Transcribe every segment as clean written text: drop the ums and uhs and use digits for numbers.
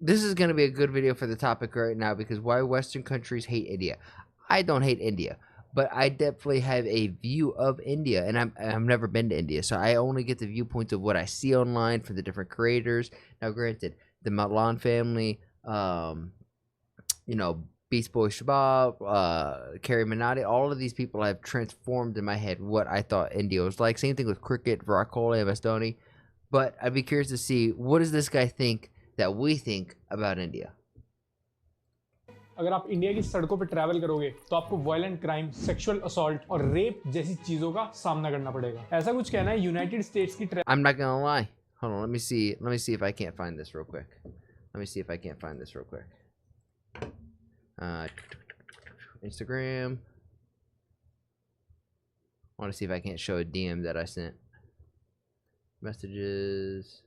this is going to be a good video for the topic right now, because why Western countries hate India. I don't hate India, but I definitely have a view of India, and I've never been to India, so I only get the viewpoints of what I see online from the different creators. Now, granted, the Malan family, Beast Boy Shabab, Kerry Minati, all of these people have transformed in my head what I thought India was like. Same thing with cricket, Virat Kohli, MS Dhoni. But I'd be curious to see, what does this guy think that we think about India? अगर आप India की सड़कों पर travel करोगे तो आपको violent crime, sexual assault और rape जैसी चीजों का सामना करना पड़ेगा। ऐसा कुछ कहना है यूनाइटेड स्टेट्स की I'm not gonna lie. Hold on, let me see if I can't find this real quick. Instagram. I want to see if I can't show a DM that I sent. Messages.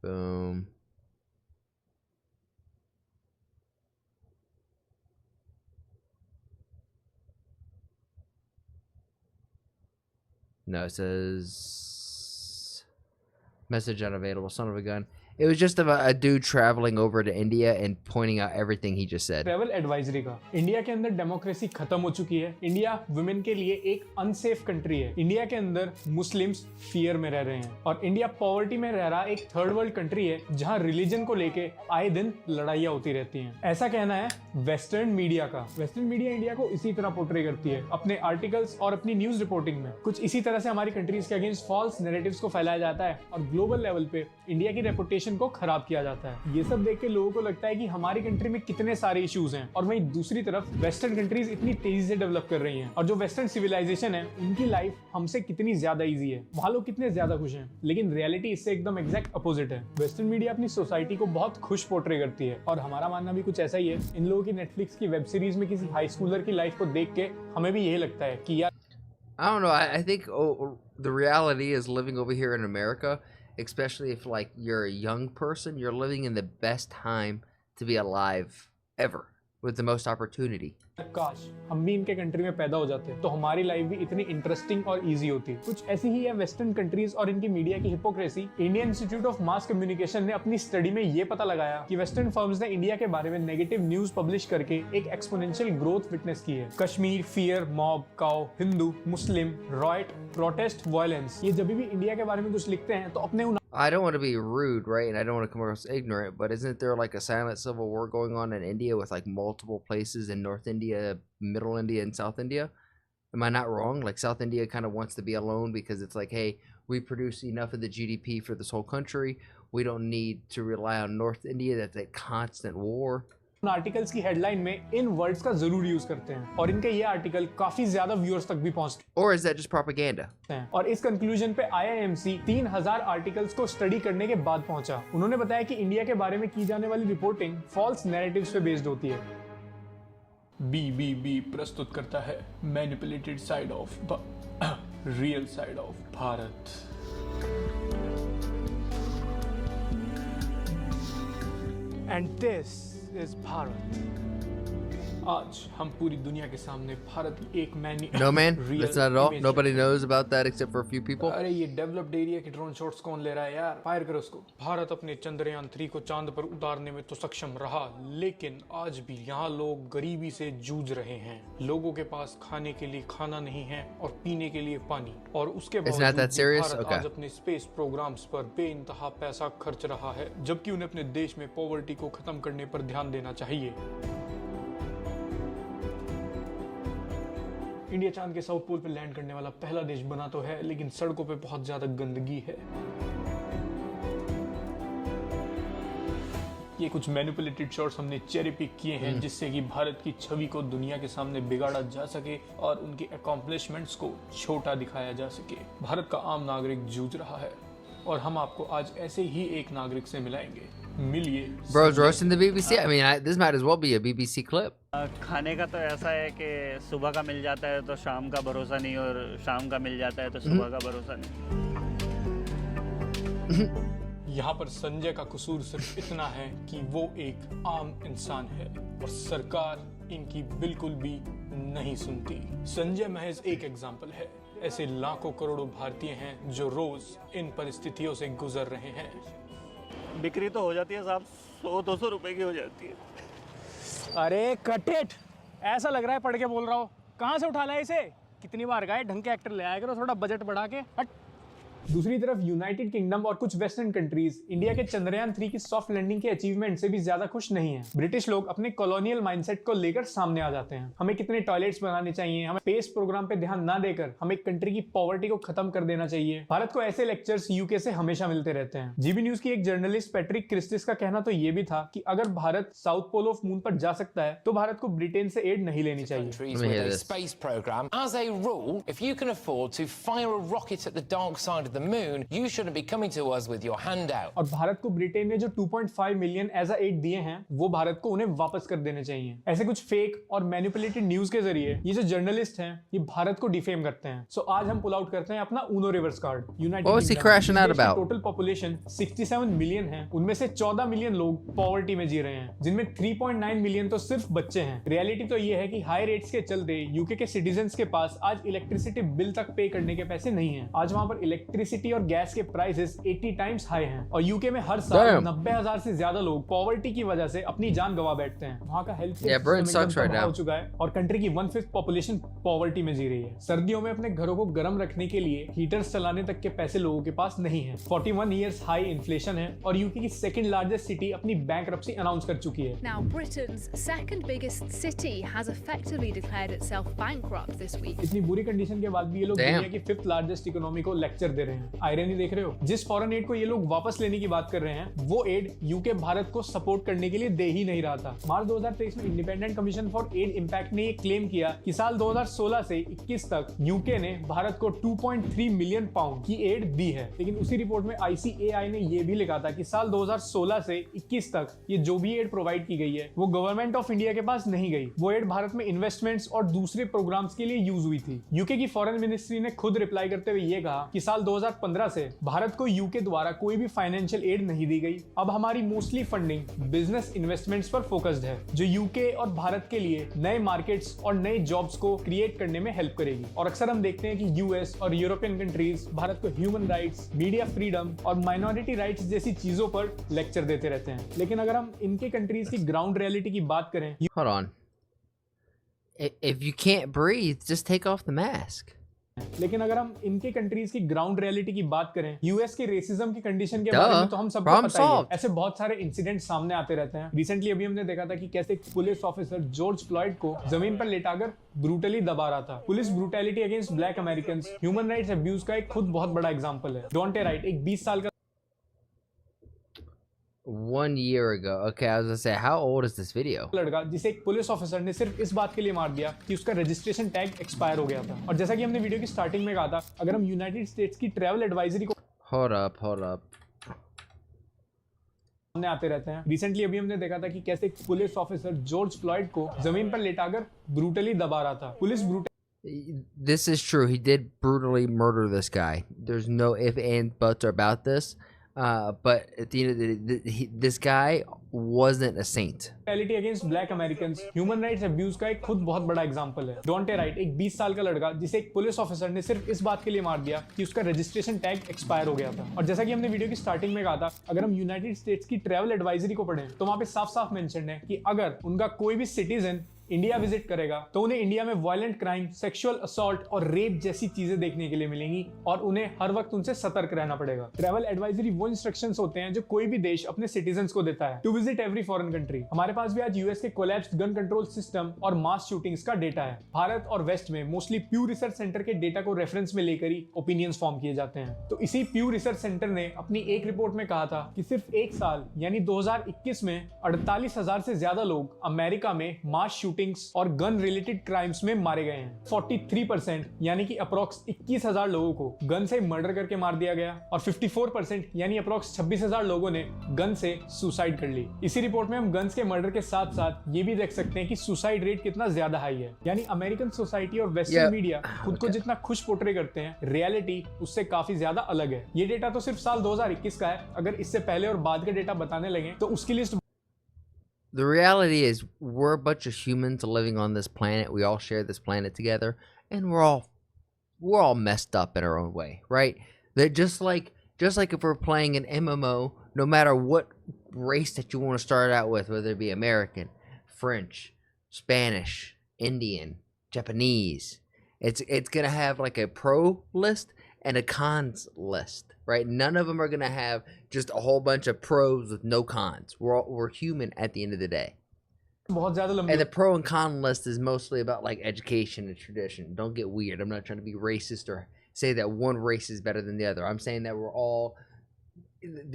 Boom. No, it says message unavailable, son of a gun. It was just a dude traveling over to India and pointing out everything he just said. Travel advisory का India के अंदर democracy खत्म हो चुकी है। India women के लिए एक अनसेफ कंट्री है। इंडिया के अंदर मुस्लिम्स फियर में रह रहे हैं और इंडिया पॉवर्टी में रह रहा एक थर्ड वर्ल्ड कंट्री है जहां रिलीजन को लेके आए दिन लड़ाइयां होती रहती हैं। ऐसा कहना है वेस्टर्न मीडिया का। वेस्टर्न मीडिया इंडिया को इसी तरह पोर्ट्रे करती है अपने आर्टिकल्स और अपनी न्यूज रिपोर्टिंग में। कुछ इसी तरह से हमारी कंट्रीज के अगेंस्ट फॉल्स नैरेटिव्स को फैलाया जाता है और ग्लोबल लेवल पे इंडिया की रेपुटेशन को खराब किया जाता है। ये सब देख के लोगों को लगता है कि हमारी कंट्री में कितने सारे इश्यूज हैं और वहीं दूसरी तरफ वेस्टर्न कंट्रीज इतनी तेजी से डेवलप कर रही हैं और जो वेस्टर्न सिविलाइजेशन है उनकी लाइफ हमसे कितनी ज्यादा इजी है, वहां लोग कितने ज्यादा खुश हैं। लेकिन रियलिटी इससे एकदम एग्जैक्ट अपोजिट है। वेस्टर्न मीडिया अपनी सोसाइटी को बहुत खुश पोर्ट्रे करती है और हमारा मानना भी कुछ ऐसा ही है। इन लोगों की नेटफ्लिक्स की वेब सीरीज में किसी हाई स्कूलर की लाइफ को देख के हमें भी यही लगता है कि यार I don't know. I think the reality is living over here in America, especially if like you're a young person, you're living in the best time to be alive ever with the most opportunity. काश हम भी इनके country में पैदा हो जाते तो हमारी लाइफ भी इतनी इंटरेस्टिंग और इजी होती। कुछ ऐसी ही है वेस्टर्न कंट्रीज और इनकी मीडिया की hypocrisy. Indian institute of mass communication ने अपनी स्टडी में ये पता लगाया कि वेस्टर्न फर्म्स ने इंडिया के बारे में नेगेटिव न्यूज पब्लिश करके एक एक्सपोनेंशियल ग्रोथ विटनेस की है। कश्मीर, फियर, मॉब, काओ, हिंदू, मुस्लिम, रॉयट, प्रोटेस्ट, वायलेंस, ये जब भी इंडिया के बारे में कुछ लिखते हैं तो अपने I don't want to be rude, right? And I don't want to come across ignorant, but isn't there like a silent civil war going on in India with like multiple places in North India, Middle India, and South India? Am I not wrong? Like South India kind of wants to be alone because it's like, hey, we produce enough of the GDP for this whole country. We don't need to rely on North India. That's a constant war. Articles की headline में इन words का जरूर use करते हैं और इनके ये article काफी ज्यादा व्यूअर्स तक भी पहुंचते हैं। Or is that just propaganda? और इस कंक्लूजन पे IIMC 3000 आर्टिकल्स को स्टडी करने के बाद पहुंचा। उन्होंने बताया कि इंडिया के बारे में की जाने वाली रिपोर्टिंग फॉल्स नैरेटिव्स पे बेस्ड होती है। BBB प्रस्तुत करता है manipulated side of real side of Bharat. And this is Bharat. आज हम पूरी दुनिया के सामने भारत की एक No man, that's not at all. Nobody knows about that except for a few people. अरे ये डेवलप्ड एरिया के ड्रोन शॉट्स कौन ले रहा है यार? फायर करो उसको। भारत अपने चंद्रयान 3 को चांद पर उतारने में तो सक्षम रहा, लेकिन आज भी यहाँ लोग गरीबी से जूझ रहे हैं। लोगों के पास खाने के लिए खाना नहीं है और पीने के लिए पानी, और उसके बावजूद भारत आज अपने स्पेस प्रोग्राम्स पर बेइंतहा पैसा खर्च रहा है, जबकि उन्हें अपने देश में पॉवर्टी को खत्म करने पर ध्यान देना चाहिए। इंडिया चांद के साउथ पोल पे लैंड करने वाला पहला देश बना तो है, लेकिन सड़कों पे बहुत ज्यादा गंदगी है। ये कुछ मैनिपुलेटेड शॉट्स हमने चेरी पिक किए हैं जिससे कि भारत की छवि को दुनिया के सामने बिगाड़ा जा सके और उनकी अकॉम्प्लिशमेंट्स को छोटा दिखाया जा सके। भारत का आम नागरिक जूझ रहा है और हम आपको आज ऐसे ही एक नागरिक से मिलाएंगे। मिलिए। Bro's roasting the BBC. I mean, this might as well be a BBC clip. खाने का तो ऐसा है कि सुबह का मिल जाता है तो शाम का भरोसा नहीं, और शाम का मिल जाता है तो सुबह का भरोसा नहीं। यहाँ पर संजय का कसूर सिर्फ इतना है कि वो एक आम इंसान है और सरकार इनकी बिल्कुल भी नहीं सुनती। संजय महज एक एग्जाम्पल है। ऐसे लाखों करोड़ों भारतीय हैं जो रोज इन परिस्थितियों से गुजर रहे हैं। बिक्री तो हो जाती है साहब, 100-200 रुपए की हो जाती है। अरे कट इट, ऐसा लग रहा है पढ़ के बोल रहा हो। कहाँ से उठा लाया इसे? कितनी बार गए, ढंग के एक्टर ले आया करो, थोड़ा बजट बढ़ा के। हट। दूसरी तरफ यूनाइटेड किंगडम और कुछ वेस्टर्न कंट्रीज इंडिया के चंद्रयान 3 की सॉफ्ट लैंडिंग के अचीवमेंट से भी ज्यादा खुश नहीं है। ब्रिटिश लोग अपने कॉलोनियल माइंडसेट को लेकर सामने आ जाते हैं। हमें कितने टॉयलेट्स बनाने चाहिए, हमें स्पेस प्रोग्राम पे ध्यान ना देकर हमें कंट्री की पॉवर्टी को खत्म कर देना चाहिए। भारत को ऐसे लेक्चर्स यूके से हमेशा मिलते रहते हैं। जीबी न्यूज की एक जर्नलिस्ट पैट्रिक क्रिस्टिस का कहना तो ये भी था कि अगर Bharat south pole of moon पर जा सकता है तो भारत को ब्रिटेन से एड नहीं लेनी चाहिए। Countries with a space program. As a rule, if you can afford to fire a rocket at the dark side of the moon, you shouldn't be coming to us with your hand out. और भारत को Britain ने जो 2.5 million as a add दिए हैं वो भारत को उन्हें वापस कर देने चाहिए। ऐसे कुछ फेक और मैनिपुलेटेड न्यूज के जरिए ये जो जर्नलिस्ट हैं ये भारत को डिफेम करते हैं। सो आज हम पुल आउट करते हैं अपना Uno reverse card. United total population 67 million है, उनमें से 14 मिलियन लोग पॉवर्टी में जी रहे हैं, जिनमें 3.9 मिलियन तो सिर्फ बच्चे हैं। रियलिटी तो ये है कि हाई रेट्स के चलते यूके के सिटीजन्स के पास आज इलेक्ट्रिसिटी बिल तक पे करने के पैसे नहीं हैं। आज वहां पर इलेक्ट्रिसिटी और गैस के प्राइसेस 80 टाइम्स हाई हैं और यूके में हर साल 90,000 से ज्यादा लोग पॉवर्टी की वजह से अपनी जान गवा बैठते हैं। वहां का हेल्थ हो चुका है और कंट्री की 1/5 पॉपुलेशन पॉवर्टी में जी रही है। सर्दियों में अपने घरों को गर्म रखने के लिए हीटर्स चलाने तक के पैसे लोगों के पास नहीं है। 41 इयर्स हाई इन्फ्लेशन है और यूके की सेकंड लार्जेस्ट सिटी अपनी बैंकरप्सी अनाउंस कर चुकी है। Now Britain's second biggest city has effectively declared itself bankrupt this week. इतनी बुरी कंडीशन के बाद भी ये लोग दुनिया की 5th लार्जेस्ट इकोनॉमी को लेक्चर दे रहे हैं। आयरनी देख रहे हो? जिस फॉरेन एड को ये लोग वापस लेने की बात कर रहे हैं वो एड यूके भारत को सपोर्ट करने के लिए दे ही नहीं रहा था। मार्च 2023 में independent commission for aid impact ने ये क्लेम किया कि साल 2016 से 21 तक यूके ने भारत को 2.3 मिलियन पाउंड की एड दी है। लेकिन उसी रिपोर्ट में ICAI ने ये भी लिखा था कि साल 2016 से 21 तक ये जो भी एड प्रोवाइड की गई है वो गवर्नमेंट ऑफ इंडिया के पास नहीं गई। वो एड भारत में इन्वेस्टमेंट्स और दूसरे प्रोग्राम्स के लिए यूज हुई थी। यूके की फॉरेन मिनिस्ट्री ने खुद रिप्लाई करते हुए ये कहा कि साल 2015 से भारत को यूके द्वारा कोई भी फाइनेंशियल एड नहीं दी गई। अब हमारी मोस्टली फंडिंग बिजनेस इन्वेस्टमेंट्स पर फोकस्ड है जो यूके और भारत के लिए नए मार्केट्स और नए जॉब्स को क्रिएट करने में हेल्प करेगी। और अक्सर हम देखते हैं कि यूएस और यूरोपियन कंट्रीज भारत को ह्यूमन राइट्स, मीडिया फ्रीडम और माइनॉरिटी राइट्स जैसी चीजों पर लेक्चर देते रहते हैं। लेकिन अगर हम इनके कंट्रीज की ग्राउंड रियलिटी की बात करें, Hold on. If you can't breathe, just take off the mask. लेकिन अगर हम इनके कंट्रीज की ग्राउंड रियलिटी की बात करें, यूएस के रेसिज्म की कंडीशन के बारे में तो हम सबको पता ही है। ऐसे बहुत सारे इंसिडेंट सामने आते रहते हैं। रिसेंटली अभी हमने देखा था कि कैसे एक पुलिस ऑफिसर जॉर्ज फ्लॉयड को जमीन पर लेटाकर ब्रूटली दबा रहा था। Police brutality against black American human rights abuse का एक खुद बहुत बड़ा एग्जांपल है। डोंटे राइट एक 20 साल का 1 year ago. Okay, I was gonna say, how old is this video? लड़का जिसे एक पुलिस ऑफिसर ने सिर्फ इस बात के लिए मार दिया कि उसका रजिस्ट्रेशन टैग एक्सपायर हो गया था। और जैसा कि हमने वीडियो की स्टार्टिंग में कहा था, अगर हम यूनाइटेड स्टेट्स की ट्रैवल एडवाइजरी को Hold up. सामने आते रहते हैं। रिसेंटली अभी हमने देखा था कि कैसे एक पुलिस ऑफिसर जॉर्ज फ्लॉयड को जमीन पर लेटाकर ब्रूटली दबा रहा था। Police This is true. He did brutally murder this guy. There's no if, and, buts about this. But at the end of the day, this guy wasn't a saint. Brutality against black American human rights abuse का एक खुद बहुत बड़ा example है। डोंटे right एक 20 साल का लड़का जिसे एक पुलिस ऑफिसर ने सिर्फ इस बात के लिए मार दिया कि उसका रजिस्ट्रेशन टैग एक्सपायर हो गया था। और जैसा कि हमने वीडियो की स्टार्टिंग में कहा था, अगर हम यूनाइटेड स्टेट्स की ट्रैवल एडवाइजरी को पढ़ें तो वहां पे साफ साफ मेंशन है कि अगर उनका कोई भी सिटीजन इंडिया विजिट करेगा तो उन्हें इंडिया में वायलेंट क्राइम, सेक्सुअल असॉल्ट और रेप जैसी चीजें देखने के लिए मिलेंगी और उन्हें हर वक्त उनसे सतर्क रहना पड़ेगा। ट्रैवल एडवाइजरी वो इंस्ट्रक्शंस होते हैं जो कोई भी देश अपने सिटीजन्स को देता है to visit every foreign country. हमारे पास भी आज यूएस के कोलैप्स्ड गन कंट्रोल सिस्टम और मास शूटिंग्स का डेटा है। भारत और वेस्ट में मोस्टली प्यू रिसर्च सेंटर के डेटा को रेफरेंस में लेकर ही ओपिनियंस फॉर्म किए जाते हैं। तो इसी प्यू रिसर्च सेंटर ने अपनी एक रिपोर्ट में कहा था कि सिर्फ एक साल यानी 2021 में 48,000 से ज्यादा लोग अमेरिका में मास शूटिंग्स और गन रिलेटेड क्राइम्स में मारे गए हैं। 43% यानी कि अप्रोक्स 21,000 लोगों को गन से मर्डर करके मार दिया गया और 54% यानी अप्रोक्स 26,000 लोगों ने गन से सुसाइड कर ली। इसी रिपोर्ट में हम गन्स के मर्डर के साथ साथ ये भी देख सकते हैं कि सुसाइड रेट कितना ज्यादा हाई है। यानी अमेरिकन सोसाइटी और वेस्टर्न मीडिया खुद को जितना खुश पोर्ट्रे करते हैं, रियलिटी उससे काफी ज्यादा अलग है। ये डेटा तो सिर्फ साल 2021 का है। अगर इससे पहले और बाद के डेटा बताने लगे तो उसकी list The reality is we're a bunch of humans living on this planet. We all share this planet together, and we're all messed up in our own way, right? That just Just like if we're playing an MMO, no matter what race that you want to start out with, whether it be American, French, Spanish, Indian, Japanese, it's gonna have like a pro list and a cons list, right? None of them are gonna have just a whole bunch of pros with no cons. We're human at the end of the day. बहुत ज़्यादा लंबी And the pro and con list is mostly about like education and tradition. Don't get weird. I'm not trying to be racist or say that one race is better than the other. I'm saying that we're all,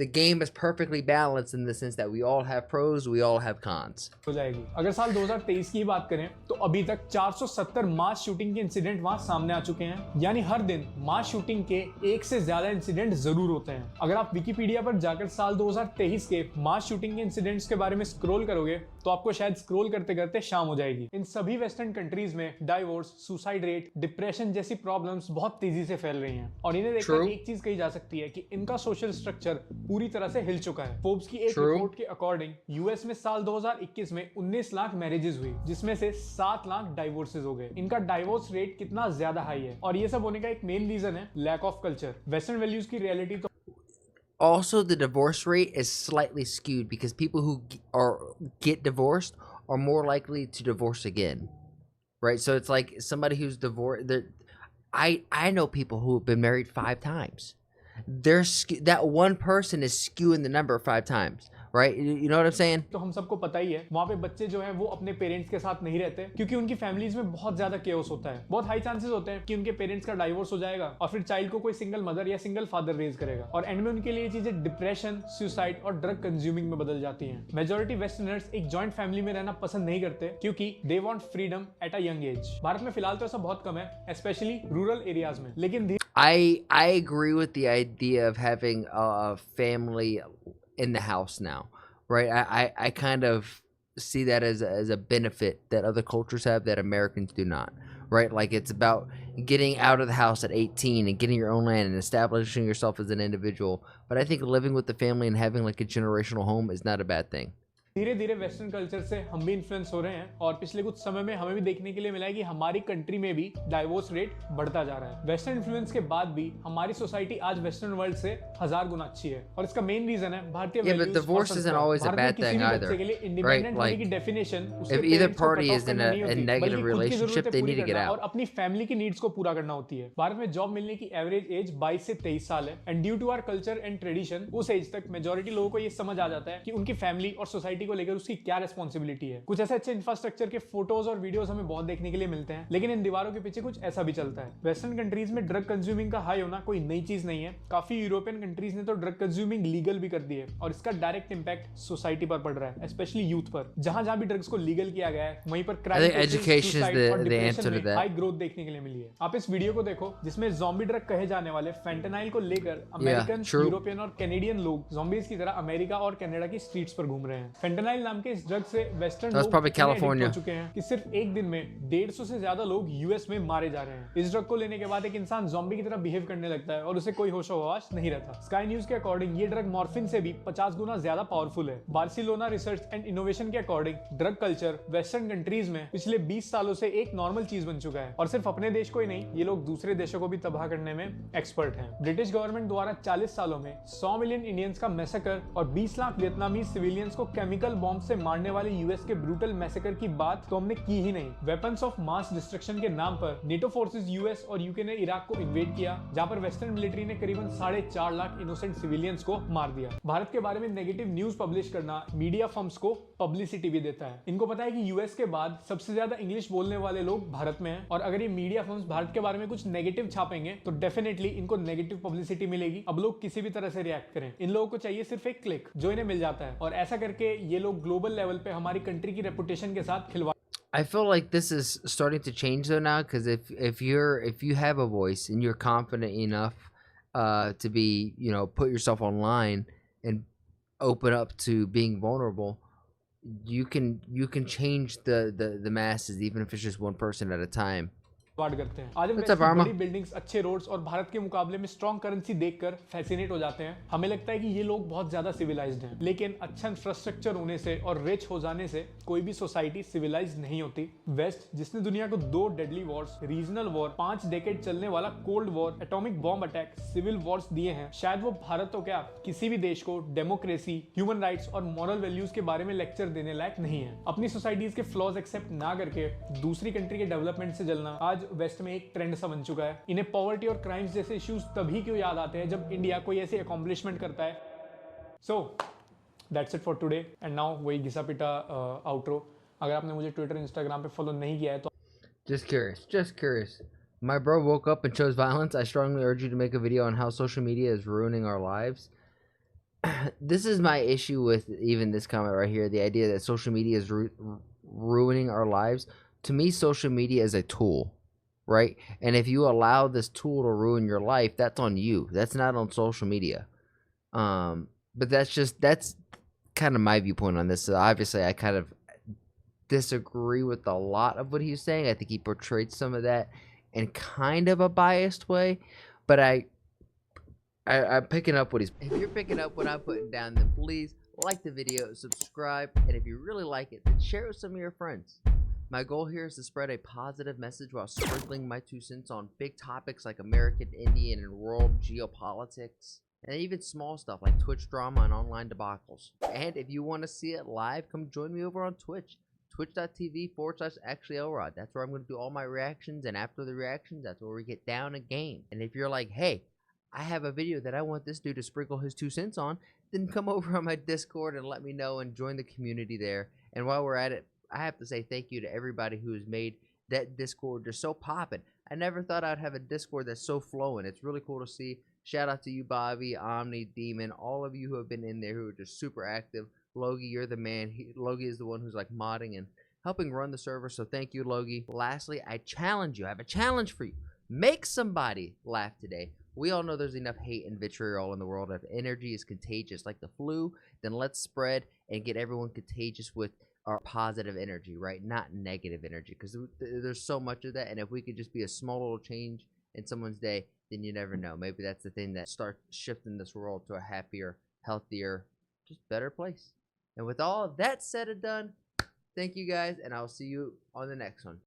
the game is perfectly balanced in the sense that we all have pros, we all have cons. हो जाएगी। अगर साल 2023 की बात करें तो अभी तक 470 मास शूटिंग के इंसिडेंट वहां सामने आ चुके हैं, यानी हर दिन मास शूटिंग के एक से ज्यादा इंसिडेंट जरूर होते हैं। अगर आप विकिपीडिया पर जाकर साल 2023 के मास शूटिंग के इंसिडेंट्स के बारे में स्क्रॉल करोगे तो आपको शायद स्क्रॉल करते करते शाम हो जाएगी। इन सभी वेस्टर्न कंट्रीज में डाइवोर्स, सुसाइड रेट, डिप्रेशन जैसी प्रॉब्लम्स बहुत तेजी से फैल रही हैं और इन्हें देखकर एक चीज कही जा सकती है कि इनका सोशल स्ट्रक्चर पूरी तरह से हिल चुका है। फोर्ब्स की एक रिपोर्ट के अकॉर्डिंग यूएस में साल 2021 में 19 लाख मैरिजेस हुई, जिसमें से 7 लाख डाइवोर्सेस हो गए। इनका डाइवोर्स रेट कितना ज्यादा हाई है और ये सब होने का एक मेन रीजन है lack of culture. Western values की रियलिटी तो Also, the divorce rate is slightly skewed because people who get divorced are more likely to divorce again, right? So it's like somebody who's divorced. I know people who have been married 5 times. That one person is skewing the number 5 times, right? You know what I'm saying? तो हम सबको पता ही है वहाँ पे बच्चे जो हैं वो अपने पेरेंट्स के साथ नहीं रहते क्योंकि उनकी फैमिलीज में बहुत ज्यादा केओस होता है। बहुत हाई चांसेस होते हैं कि उनके पेरेंट्स का डाइवोर्स हो जाएगा और फिर चाइल्ड को कोई सिंगल मदर या सिंगल फादर रेज करेगा और एंड में उनके लिए ये चीजें डिप्रेशन, सुसाइड और ड्रग कंज्यूमिंग में बदल जाती हैं। मेजॉरिटी वेस्टर्नर्स एक जॉइंट फैमिली में रहना पसंद नहीं करते क्योंकि they want freedom at a young age. Bharat में फिलहाल तो ऐसा बहुत कम है, स्पेशली रूरल एरियाज में, लेकिन I agree with the idea of having a family in the house now, right? I kind of see that as a benefit that other cultures have that Americans do not, right? Like it's about getting out of the house at 18 and getting your own land and establishing yourself as an individual. But I think living with the family and having like a generational home is not a bad thing. धीरे धीरे western culture से हम भी influence हो रहे हैं और पिछले कुछ समय में हमें भी देखने के लिए मिला है कि हमारी कंट्री में भी डाइवोर्स रेट बढ़ता जा रहा है। वेस्टर्न इन्फ्लुएंस के बाद भी हमारी सोसाइटी आज वेस्टर्न वर्ल्ड से 1000 गुना अच्छी है और इसका मेन रीजन है भारतीय Yeah, but divorce isn't always a bad thing either, right? Like, if either party is in a negative relationship, they need to get out. और अपनी फैमिली की नीड्स को पूरा करना होती है। भारत में जॉब मिलने की एवरेज एज 22 से 23 साल है and due to our culture and tradition उस एज तक मेजॉरिटी लोगों को ये समझ आ जाता है कि उनकी फैमिली और सोसाइटी को लेकर उसकी क्या रिस्पॉन्सिबिलिटी है। कुछ ऐसे अच्छे इंफ्रास्ट्रक्चर के फोटोज और वीडियोस हमें बहुत देखने के लिए मिलते हैं, लेकिन इन दीवारों के पीछे कुछ ऐसा भी चलता है। वेस्टर्न कंट्रीज में ड्रग कंज्यूमिंग का हाई होना कोई नई चीज नहीं है। काफी यूरोपियन कंट्रीज ने तो ड्रग कंज्यूमिंग लीगल भी कर दी है और इसका डायरेक्ट इंपैक्ट सोसाइटी पर पड़ रहा है, स्पेशली यूथ पर। जहां जहां भी ड्रग्स को लीगल किया गया है वहीं पर crime, education is the answer to that. High growth देखने के लिए मिली है। आप इस वीडियो को देखो जिसमें ज़ॉम्बी ड्रग कहे जाने वाले फेंटेनाइल को लेकर अमेरिकन, यूरोपियन और कैनेडियन लोग ज़ॉम्बीज की तरह अमेरिका और कनाडा की स्ट्रीट्स पर घूम रहे हैं। फेंटेनाइल नाम के इस ड्रग से वेस्टर्न That's probably California. हो चुके हैं कि सिर्फ एक दिन में 150 से ज्यादा लोग यूएस में मारे जा रहे हैं। इस ड्रग को लेने के बाद एक इंसान ज़ॉम्बी की तरह बिहेव करने लगता है और उसे कोई होश हवास नहीं रहता। स्काई न्यूज के अकॉर्डिंग ये ड्रग मॉर्फिन से भी 50 गुना ज्यादा पावरफुल है। बार्सिलोना रिसर्च एंड इनोवेशन के according drug culture western countries में पिछले 20 सालों से एक नॉर्मल चीज बन चुका है और सिर्फ अपने देश को ही नहीं, ये लोग दूसरे देशों को भी तबाह करने में एक्सपर्ट हैं। ब्रिटिश गवर्नमेंट द्वारा 40 सालों में 100 मिलियन इंडियंस का मैसेकर और 20 लाख वियतनामी सिविलियंस को केमिकल बॉम्ब से मारने वाले यूएस के ब्रूटल मैसेकर की बात तो हमने की ही नहीं। वेपन्स ऑफ मास डिस्ट्रक्शन के नाम पर नेटो फोर्सेस यूएस और यूके ने इराक को इन्वेड किया, जहां पर वेस्टर्न मिलिट्री ने करीबन 4.5 लाख इनोसेंट सिविलियंस को मार दिया। भारत के बारे में नेगेटिव न्यूज पब्लिश करना मीडिया फर्म्स को पब्लिसिटी भी देता है। इनको पता है कि यूएस के बाद सबसे ज्यादा इंग्लिश बोलने वाले लोग भारत में हैं और अगर ये मीडिया फर्म्स भारत के बारे में कुछ नेगेटिव छापेंगे तो डेफिनेटली इनको नेगेटिव पब्लिसिटी मिलेगी। अब लोग किसी भी तरह से रिएक्ट करें, इन लोगों को चाहिए सिर्फ एक क्लिक जो इन्हें मिल जाता है और ऐसा करके ये लोग ग्लोबल लेवल पे हमारी कंट्री की रेपुटेशन के साथ खिलवाड़। I feel like this is starting to change though now, because if you have a voice and you're confident enough to be, you know, put yourself online and open up to being vulnerable, you can change the masses, even if it's just one person at a time. Ward करते हैं। आज हम What's waste up, की Arma? बड़ी buildings, अच्छे roads और भारत के मुकाबले में स्ट्रॉन्ग करेंसी देखकर फैसिनेट हो जाते हैं। हमें लगता है कि ये लोग बहुत ज्यादा सिविलाइज्ड हैं, लेकिन अच्छा इंफ्रास्ट्रक्चर होने से और रिच हो जाने से कोई भी सोसाइटी सिविलाइज नहीं होती। वेस्ट, जिसने दुनिया को 2 deadly wars, regional war, 5 decade चलने वाला cold war, atomic bomb attack, civil wars दिए हैं, शायद वो भारत तो क्या किसी भी देश को डेमोक्रेसी, ह्यूमन राइट्स और मॉरल वैल्यूज के बारे में लेक्चर देने लायक नहीं है। अपनी सोसाइटीज के फ्लॉज एक्सेप्ट ना करके दूसरी कंट्री के डेवलपमेंट से जलना आज वेस्ट में एक ट्रेंड सा बन चुका है। इन्हें पॉवर्टी और क्राइम्स जैसे इश्यूज तभी क्यों याद आते हैं जब इंडिया कोई ऐसी अकॉम्प्लिशमेंट करता है। So that's it for today and now वही घिसा पिटा आउटरो। अगर आपने मुझे ट्विटर इंस्टाग्राम पे फॉलो नहीं किया है तो Just curious. My bro woke up and chose violence. I strongly urge you to make a video on how social media is ruining our lives. This is my issue with even this comment right here. The idea that social media is ruining our lives. To me, social media is a tool, right? And if you allow this tool to ruin your life, that's on you. That's not on social media. But that's kind of my viewpoint on this. So obviously, I kind of disagree with a lot of what he's saying. I think he portrayed some of that in kind of a biased way, but I'm picking up what he's. If you're picking up what I'm putting down, then please like the video, subscribe, and if you really like it, then share it with some of your friends. My goal here is to spread a positive message while sprinkling my 2 cents on big topics like American, Indian, and world geopolitics, and even small stuff like Twitch drama and online debacles. And if you want to see it live, come join me over on Twitch. Twitch.tv/ActuallyElrod. That's where I'm going to do all my reactions, and after the reactions, that's where we get down a game. And if you're like, hey, I have a video that I want this dude to sprinkle his 2 cents on, then come over on my Discord and let me know and join the community there. And while we're at it, I have to say thank you to everybody who has made that Discord just so poppin'. I never thought I'd have a Discord that's so flowing. It's really cool to see. Shout out to you, Bobby, Omni, Demon, all of you who have been in there who are just super active. Logie, you're the man. Logie is the one who's like modding and helping run the server, so thank you, Logie. Lastly, I challenge you. I have a challenge for you. Make somebody laugh today. We all know there's enough hate and vitriol in the world. If energy is contagious like the flu, then let's spread and get everyone contagious with our positive energy, right? Not negative energy, because there's so much of that. And if we could just be a small little change in someone's day, then you never know. Maybe that's the thing that starts shifting this world to a happier, healthier, just better place. And with all of that said and done, thank you guys, and I'll see you on the next one.